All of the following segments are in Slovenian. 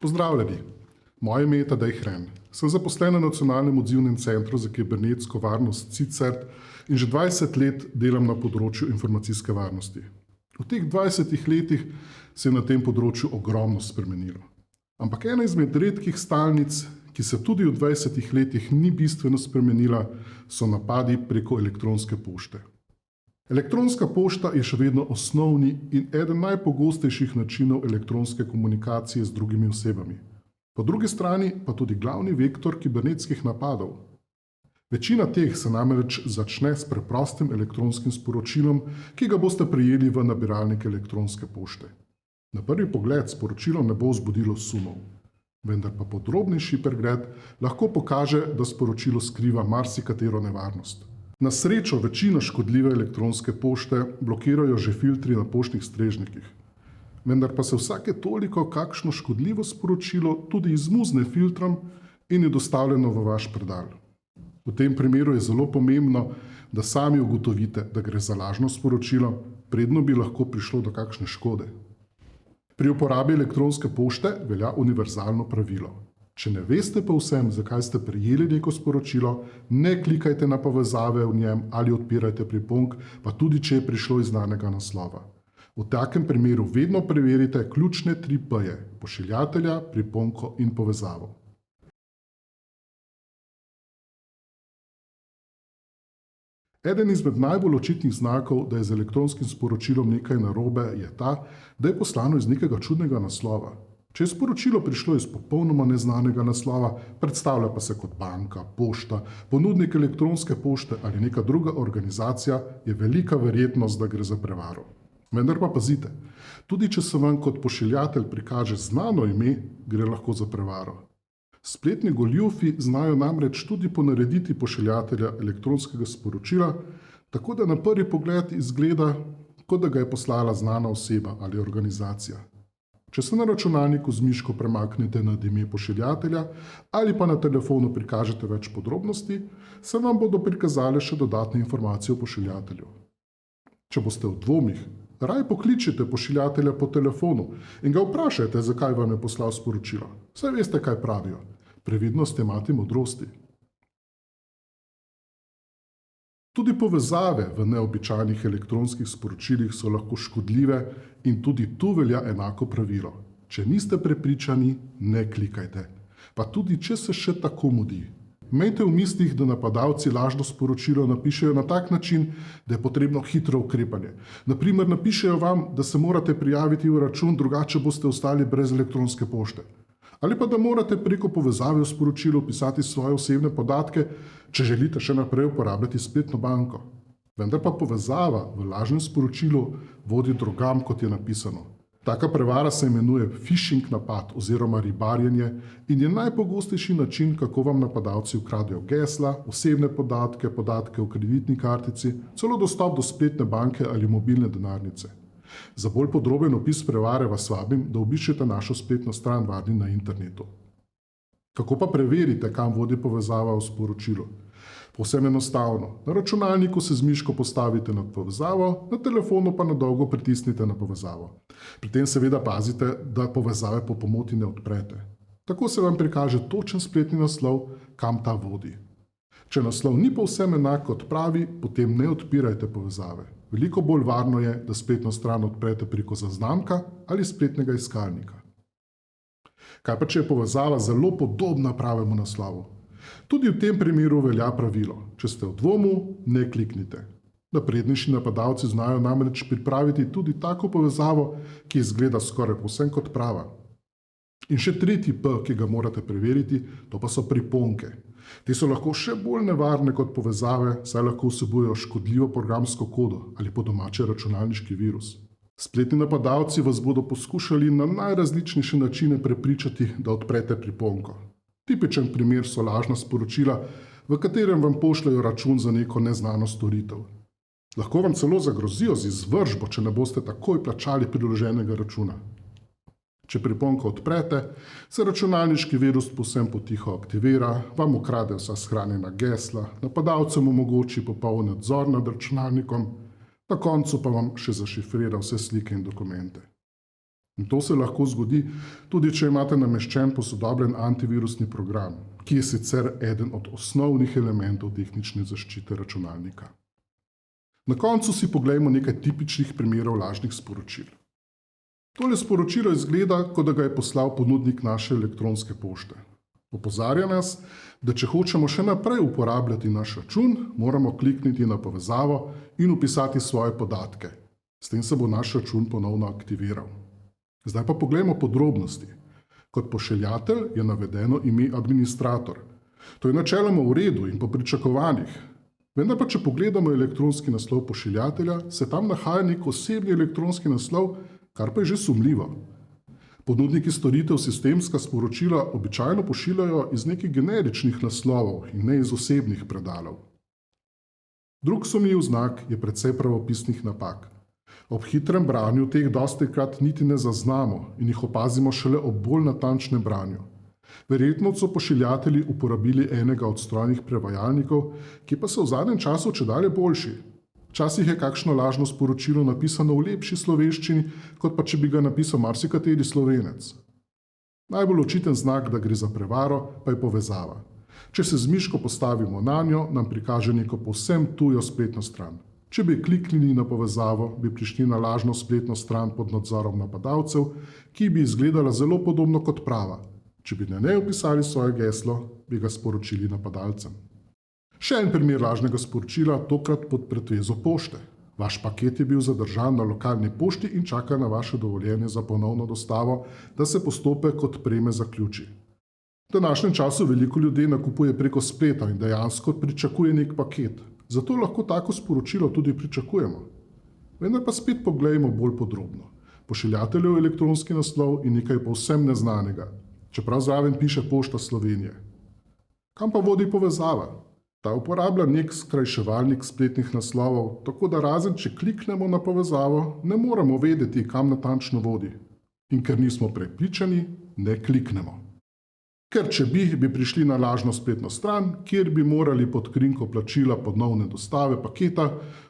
Pozdravljeni, moje ime je Tadej Hren. Sem zaposlen na Nacionalnem odzivnem centru za kibernetsko varnost CICERT in že 20 let delam na področju informacijske varnosti. V teh 20 letih se je na tem področju ogromno spremenilo. Ampak ena izmed redkih stalnic, ki se tudi v 20 letih ni bistveno spremenila, so napadi preko elektronske pošte. Elektronska pošta je še vedno osnovni in eden najpogostejših načinov elektronske komunikacije z drugimi osebami. Po drugi strani pa tudi glavni vektor kibernetskih napadov. Večina teh se namreč začne s preprostim elektronskim sporočilom, ki ga boste prejeli v nabiralnik elektronske pošte. Na prvi pogled sporočilo ne bo vzbudilo sumov, vendar pa podrobnejši pregled lahko pokaže, da sporočilo skriva marsikatero nevarnost. Na srečo večino škodljive elektronske pošte blokirajo že filtri na poštnih strežnikih. Vendar pa se vsake toliko kakšno škodljivo sporočilo tudi izmuzne filtrom in je dostavljeno v vaš predal. V tem primeru je zelo pomembno, da sami ugotovite, da gre za lažno sporočilo, predno bi lahko prišlo do kakšne škode. Pri uporabi elektronske pošte velja univerzalno pravilo. Če ne veste povsem, zakaj ste prejeli neko sporočilo, ne klikajte na povezave v njem ali odpirajte priponk, pa tudi če je prišlo iz znanega naslova. V takem primeru vedno preverite ključne 3 P-je: pošiljatelja, priponko in povezavo. Eden izmed najbolj očitnih znakov, da je z elektronskim sporočilom nekaj narobe, je ta, da je poslano iz nekega čudnega naslova. Če je sporočilo prišlo iz popolnoma neznanega naslova, predstavlja pa se kot banka, pošta, ponudnik elektronske pošte ali neka druga organizacija, je velika verjetnost, da gre za prevaro. Vendar pa pazite, tudi če se vam kot pošiljatelj prikaže znano ime, gre lahko za prevaro. Spletni goljufi znajo namreč tudi ponarediti pošiljatelja elektronskega sporočila, tako da na prvi pogled izgleda, kot da ga je poslala znana oseba ali organizacija. Če se na računalniku z miško premaknete nad ime pošiljatelja ali pa na telefonu prikažete več podrobnosti, se vam bodo prikazale še dodatne informacije o pošiljatelju. Če boste v dvomih, raje pokličite pošiljatelja po telefonu in ga vprašajte, zakaj vam je poslal sporočilo. Saj veste, kaj pravijo. Previdnost je mati modrosti. Tudi povezave v neobičajnih elektronskih sporočilih so lahko škodljive in tudi tu velja enako pravilo. Če niste prepričani, ne klikajte. Pa tudi, če se še tako mudi. Imejte v mislih, da napadalci lažno sporočilo napišejo na tak način, da je potrebno hitro ukrepanje. Naprimer, napišejo vam, da se morate prijaviti v račun, drugače boste ostali brez elektronske pošte. Ali pa da morate preko povezave v sporočilu vpisati svoje osebne podatke, če želite še naprej uporabljati spletno banko. Vendar pa povezava v lažnem sporočilu vodi drugam, kot je napisano. Taka prevara se imenuje phishing napad oziroma ribarjenje in je najpogostejši način, kako vam napadalci ukradejo gesla, osebne podatke, podatke o kreditni kartici, celo dostop do spletne banke ali mobilne denarnice. Za bolj podroben opis prevare vas vabim, da obiščete našo spletno stran Varni na internetu. Kako pa preverite, kam vodi povezava v sporočilu? Povsem enostavno. Na računalniku se z miško postavite nad povezavo, na telefonu pa na dolgo pritisnite na povezavo. Pri tem seveda pazite, da povezave po pomoti ne odprete. Tako se vam prikaže točen spletni naslov, kam ta vodi. Če naslov ni povsem enak kot pravi, potem ne odpirajte povezave. Veliko bolj varno je, da spletno stran odprete preko zaznamka ali spletnega iskalnika. Kaj pa, če je povezava zelo podobna pravemu naslovu? Tudi v tem primeru velja pravilo. Če ste v dvomu, ne kliknite. Naprednejši napadalci znajo namreč pripraviti tudi tako povezavo, ki izgleda skoraj povsem kot prava. In še tretji P, ki ga morate preveriti, to pa so priponke. Te so lahko še bolj nevarne kot povezave, saj lahko vsebujejo škodljivo programsko kodo ali po domače računalniški virus. Spletni napadalci vas bodo poskušali na najrazličnejše načine prepričati, da odprete priponko. Tipičen primer so lažna sporočila, v katerem vam pošljajo račun za neko neznano storitev. Lahko vam celo zagrozijo z izvršbo, če ne boste takoj plačali priloženega računa. Če priponko odprete, se računalniški virus povsem potiho aktivira, vam ukrade vsa shranjena gesla, napadalcem omogoči popoln nadzor nad računalnikom, na koncu pa vam še zašifrira vse slike in dokumente. In to se lahko zgodi tudi, če imate nameščen posodobljen antivirusni program, ki je sicer eden od osnovnih elementov tehnične zaščite računalnika. Na koncu si poglejmo nekaj tipičnih primerov lažnih sporočil. Tole sporočilo izgleda, kot da ga je poslal ponudnik naše elektronske pošte. Opozarja nas, da če hočemo še naprej uporabljati naš račun, moramo klikniti na povezavo in vpisati svoje podatke. S tem se bo naš račun ponovno aktiviral. Zdaj pa poglejmo podrobnosti. Kot pošiljatelj je navedeno ime administrator. To je načeloma v redu in po pričakovanjih. Vendar pa, če pogledamo elektronski naslov pošiljatelja, se tam nahaja nek osebni elektronski naslov, kar pa je že sumljivo. Ponudniki storitev sistemska sporočila običajno pošiljajo iz nekih generičnih naslovov in ne iz osebnih predalov. Drug sumljiv znak je precej pravopisnih napak. Ob hitrem branju teh dostikrat niti ne zaznamo in jih opazimo šele ob bolj natančnem branju. Verjetno so pošiljatelji uporabili enega od strojnih prevajalnikov, ki pa so v zadnjem času čedalje boljši. Včasih je kakšno lažno sporočilo napisano v lepši slovenščini, kot pa če bi ga napisal marsikateri Slovenec. Najbolj očiten znak, da gre za prevaro, pa je povezava. Če se z miško postavimo nanjo, nam prikaže neko povsem tujo spletno stran. Če bi kliknili na povezavo, bi prišli na lažno spletno stran pod nadzorom napadalcev, ki bi izgledala zelo podobno kot prava. Če bi na njej vpisali svoje geslo, bi ga sporočili napadalcem. Še en primer lažnega sporočila, tokrat pod pretvezo pošte. Vaš paket je bil zadržan na lokalni pošti in čaka na vaše dovoljenje za ponovno dostavo, da se postopek odpreme zaključi. V današnjem času veliko ljudi nakupuje preko spleta in dejansko pričakuje nek paket. Zato lahko tako sporočilo tudi pričakujemo. Vendar pa spet poglejmo bolj podrobno. Pošiljateljev elektronski naslov in nekaj povsem neznanega, čeprav zraven piše Pošta Slovenije. Kam pa vodi povezava? Ta uporablja nek skrajševalnik spletnih naslovov, tako da razen če kliknemo na povezavo, ne moremo vedeti, kam natančno vodi. In ker nismo prepričani, ne kliknemo. Ker če bi prišli na lažno spletno stran, kjer bi morali pod krinko plačila ponovne dostave paketa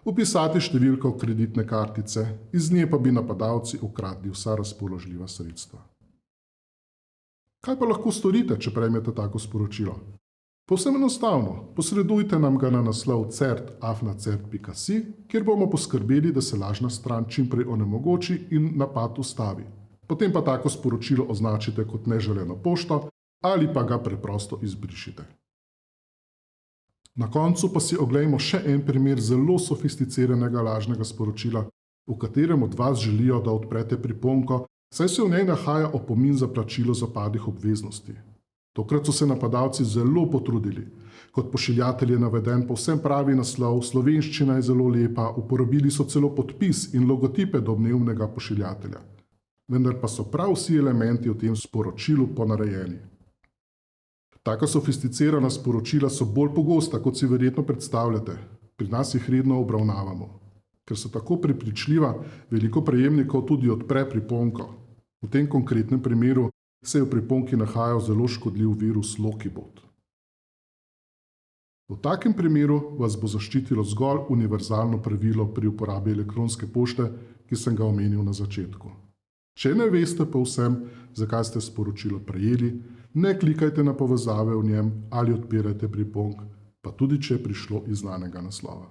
vpisati številko kreditne kartice, iz nje pa bi napadalci ukradli vsa razpoložljiva sredstva. Kaj pa lahko storite, če prejmete tako sporočilo? Povsem enostavno, posredujte nam ga na naslov cert@cert.si, kjer bomo poskrbeli, da se lažna stran čim prej onemogoči in napad ustavi. Potem pa tako sporočilo označite kot neželeno pošto ali pa ga preprosto izbrišite. Na koncu pa si oglejmo še en primer zelo sofisticiranega lažnega sporočila, v katerem od vas želijo, da odprete priponko, saj se v njej nahaja opomin za plačilo zapadlih obveznosti. Tokrat so se napadalci zelo potrudili. Kot pošiljatelj je naveden povsem pravi naslov, slovenščina je zelo lepa, uporabili so celo podpis in logotipe domnevnega pošiljatelja. Vendar pa so prav vsi elementi v tem sporočilu ponarejeni. Taka sofisticirana sporočila so bolj pogosta, kot si verjetno predstavljate. Pri nas jih redno obravnavamo. Ker so tako prepričljiva, veliko prejemnikov tudi odpre priponko. V tem konkretnem primeru se je v priponki nahajal zelo škodljiv virus Lokibot. V takem primeru vas bo zaščitilo zgolj univerzalno pravilo pri uporabi elektronske pošte, ki sem ga omenil na začetku. Če ne veste povsem, zakaj ste sporočilo prejeli, ne klikajte na povezave v njem ali odpirajte priponk, pa tudi če je prišlo iz znanega naslova.